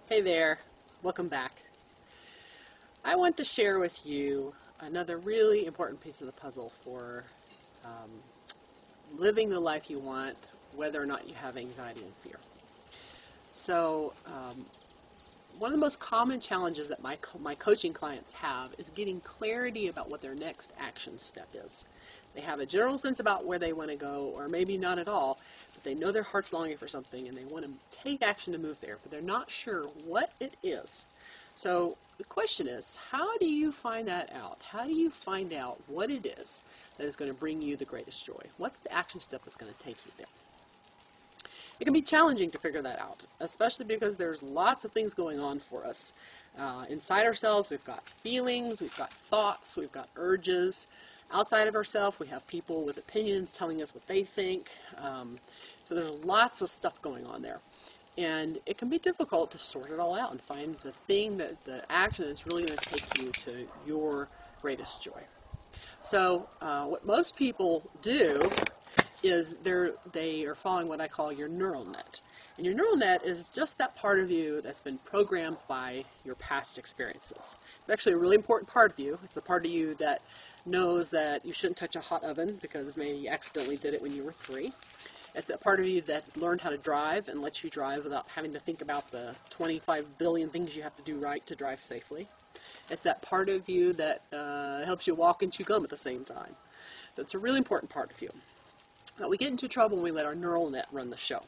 Hey there, welcome back. I want to share with you another really important piece of the puzzle for um, living the life you want, whether or not you have anxiety and fear. So, one of the most common challenges that my coaching clients have is getting clarity about what their next action step is. They have a general sense about where they want to go, or maybe not at all, but they know their heart's longing for something and they want to take action to move there, but they're not sure what it is. So the question is, how do you find that out? How do you find out what it is that is going to bring you the greatest joy? What's the action step that's going to take you there? It can be challenging to figure that out, especially because there's lots of things going on for us. Inside ourselves, we've got feelings, we've got thoughts, we've got urges. Outside of ourselves, we have people with opinions telling us what they think. So there's lots of stuff going on there. And it can be difficult to sort it all out and find the thing, the action that's really going to take you to your greatest joy. So what most people do is they are following what I call your neural net. And your neural net is just that part of you that's been programmed by your past experiences. It's actually a really important part of you. It's the part of you that knows that you shouldn't touch a hot oven because maybe you accidentally did it when you were 3. It's that part of you that learned how to drive and lets you drive without having to think about the 25 billion things you have to do right to drive safely. It's that part of you that helps you walk and chew gum at the same time. So it's a really important part of you. But we get into trouble when we let our neural net run the show.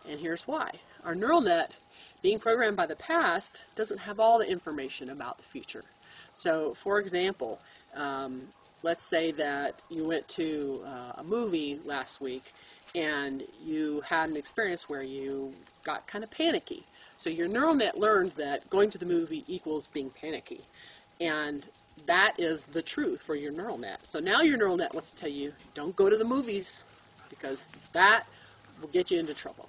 And here's why. Our neural net, being programmed by the past, doesn't have all the information about the future. So, for example, let's say that you went to a movie last week and you had an experience where you got kind of panicky. So your neural net learned that going to the movie equals being panicky. And that is the truth for your neural net. So now your neural net wants to tell you, don't go to the movies, because that will get you into trouble.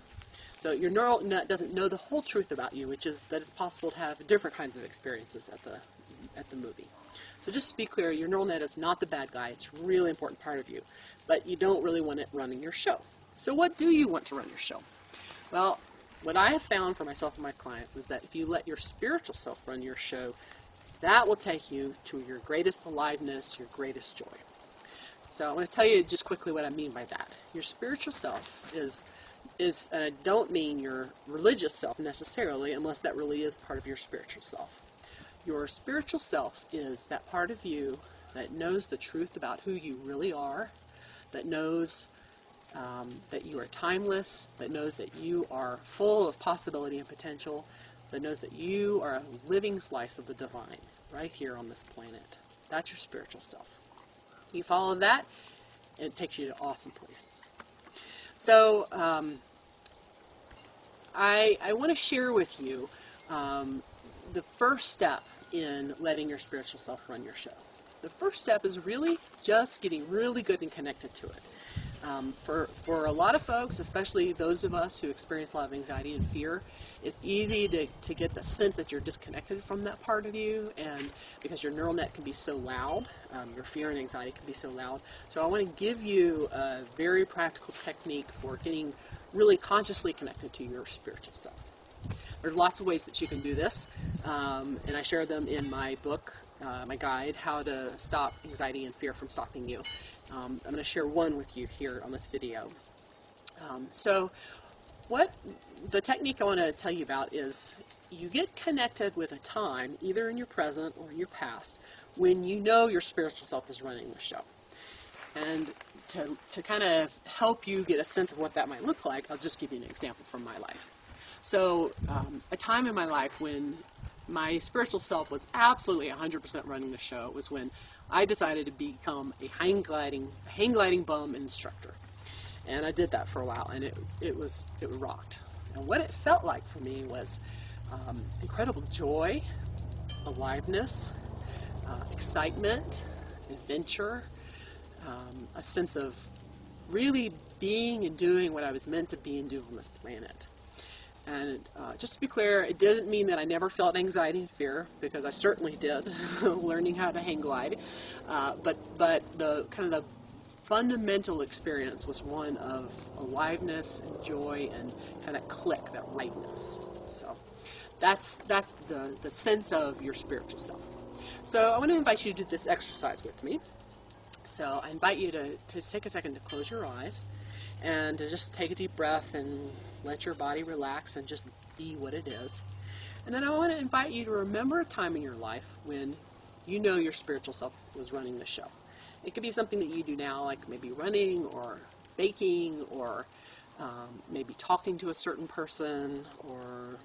So your neural net doesn't know the whole truth about you, which is that it's possible to have different kinds of experiences at the movie. So just to be clear, your neural net is not the bad guy. It's a really important part of you, but you don't really want it running your show. So what do you want to run your show? Well, what I have found for myself and my clients is that if you let your spiritual self run your show, that will take you to your greatest aliveness, your greatest joy. So I want to tell you just quickly what I mean by that. Your spiritual self is and I don't mean your religious self necessarily, unless that really is part of your spiritual self. Your spiritual self is that part of you that knows the truth about who you really are, that knows that you are timeless, that knows that you are full of possibility and potential, that knows that you are a living slice of the divine right here on this planet. That's your spiritual self. You follow that, and it takes you to awesome places. So I want to share with you the first step in letting your spiritual self run your show. The first step is really just getting really good and connected to it. For a lot of folks, especially those of us who experience a lot of anxiety and fear, it's easy to get the sense that you're disconnected from that part of you, and because your neural net can be so loud, your fear and anxiety can be so loud. So I want to give you a very practical technique for getting really consciously connected to your spiritual self. There's lots of ways that you can do this, and I share them in my book, my guide, How to Stop Anxiety and Fear from Stopping You. I'm going to share one with you here on this video. So what the technique I want to tell you about is you get connected with a time, either in your present or your past, when you know your spiritual self is running the show. And to kind of help you get a sense of what that might look like, I'll just give you an example from my life. So a time in my life when my spiritual self was absolutely 100% running the show was when I decided to become a hang gliding bum instructor. And I did that for a while, and it rocked. And what it felt like for me was incredible joy, aliveness, excitement, adventure, a sense of really being and doing what I was meant to be and do on this planet. And just to be clear, it doesn't mean that I never felt anxiety and fear, because I certainly did, learning how to hang glide. But the kind of the fundamental experience was one of aliveness and joy and kind of click, that rightness. So That's the sense of your spiritual self. So I want to invite you to do this exercise with me. So I invite you to take a second to close your eyes and to just take a deep breath and let your body relax and just be what it is. And then I want to invite you to remember a time in your life when you know your spiritual self was running the show. It could be something that you do now, like maybe running or baking or maybe talking to a certain person, or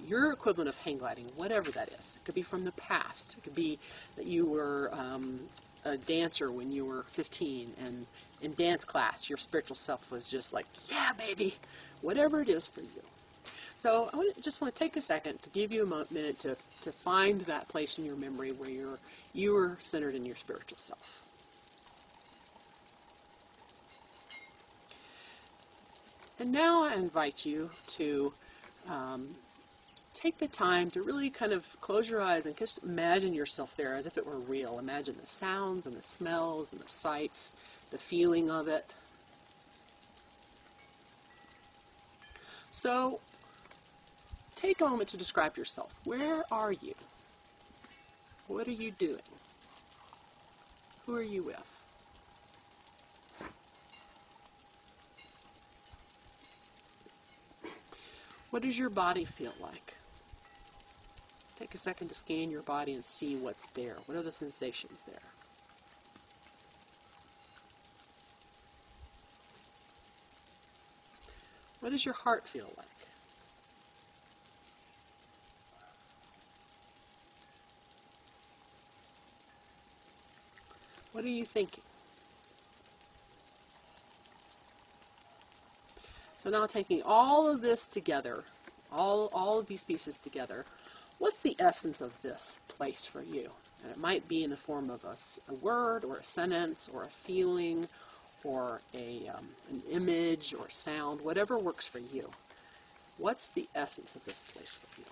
your equivalent of hang gliding, whatever that is. It could be from the past. It could be that you were a dancer when you were 15, and in dance class your spiritual self was just like, yeah, baby, whatever it is for you. So I just want to take a second to give you a minute to find that place in your memory where you were centered in your spiritual self. And now I invite you to take the time to really kind of close your eyes and just imagine yourself there as if it were real. Imagine the sounds and the smells and the sights, the feeling of it. So take a moment to describe yourself. Where are you? What are you doing? Who are you with? What does your body feel like? Take a second to scan your body and see what's there. What are the sensations there? What does your heart feel like? What are you thinking? So now taking all of this together, all of these pieces together, what's the essence of this place for you? And it might be in the form of a word or a sentence or a feeling or an image or a sound, whatever works for you. What's the essence of this place for you?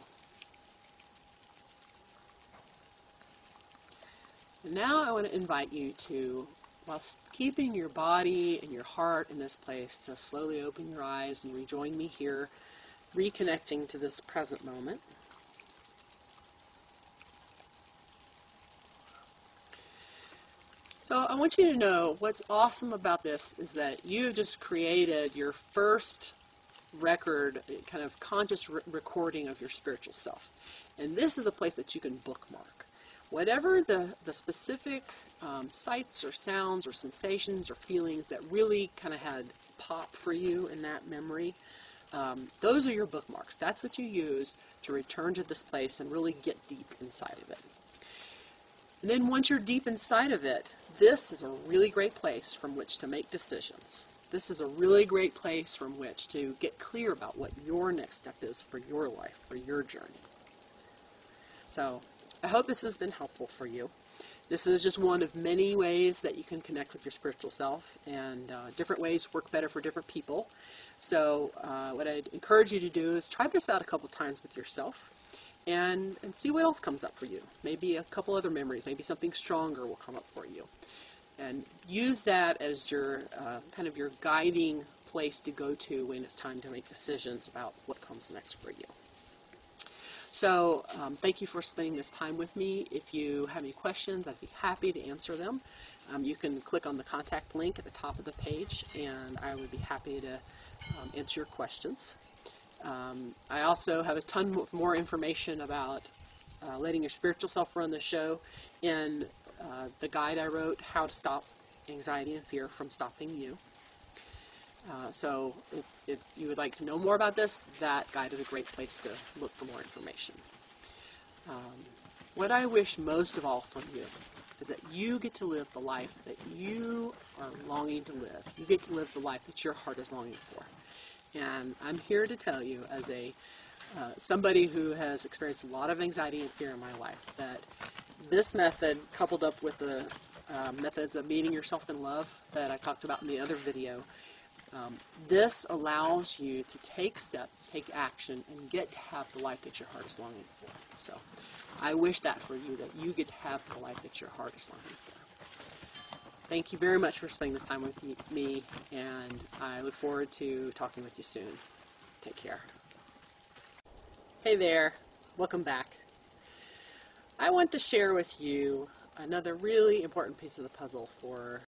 And now I want to invite you to, whilst keeping your body and your heart in this place, to slowly open your eyes and rejoin me here, reconnecting to this present moment. So I want you to know what's awesome about this is that you just created your first record, kind of conscious recording of your spiritual self. And this is a place that you can bookmark. Whatever the specific sights or sounds or sensations or feelings that really kind of had pop for you in that memory, those are your bookmarks. That's what you use to return to this place and really get deep inside of it. And then once you're deep inside of it, this is a really great place from which to make decisions. This is a really great place from which to get clear about what your next step is for your life, for your journey. So I hope this has been helpful for you. This is just one of many ways that you can connect with your spiritual self, and different ways work better for different people. So what I'd encourage you to do is try this out a couple times with yourself and see what else comes up for you. Maybe a couple other memories, maybe something stronger will come up for you. And use that as your kind of your guiding place to go to when it's time to make decisions about what comes next for you. So thank you for spending this time with me. If you have any questions, I'd be happy to answer them. You can click on the contact link at the top of the page, and I would be happy to answer your questions. I also have a ton more information about letting your spiritual self run the show in the guide I wrote, How to Stop Anxiety and Fear from Stopping You. So if you would like to know more about this, that guide is a great place to look for more information. What I wish most of all from you is that you get to live the life that you are longing to live. You get to live the life that your heart is longing for. And I'm here to tell you, as somebody who has experienced a lot of anxiety and fear in my life, that this method, coupled up with the methods of meeting yourself in love that I talked about in the other video, this allows you to take steps, to take action, and get to have the life that your heart is longing for. So I wish that for you, that you get to have the life that your heart is longing for. Thank you very much for spending this time with me, and I look forward to talking with you soon. Take care. Hey there. Welcome back. I want to share with you another really important piece of the puzzle for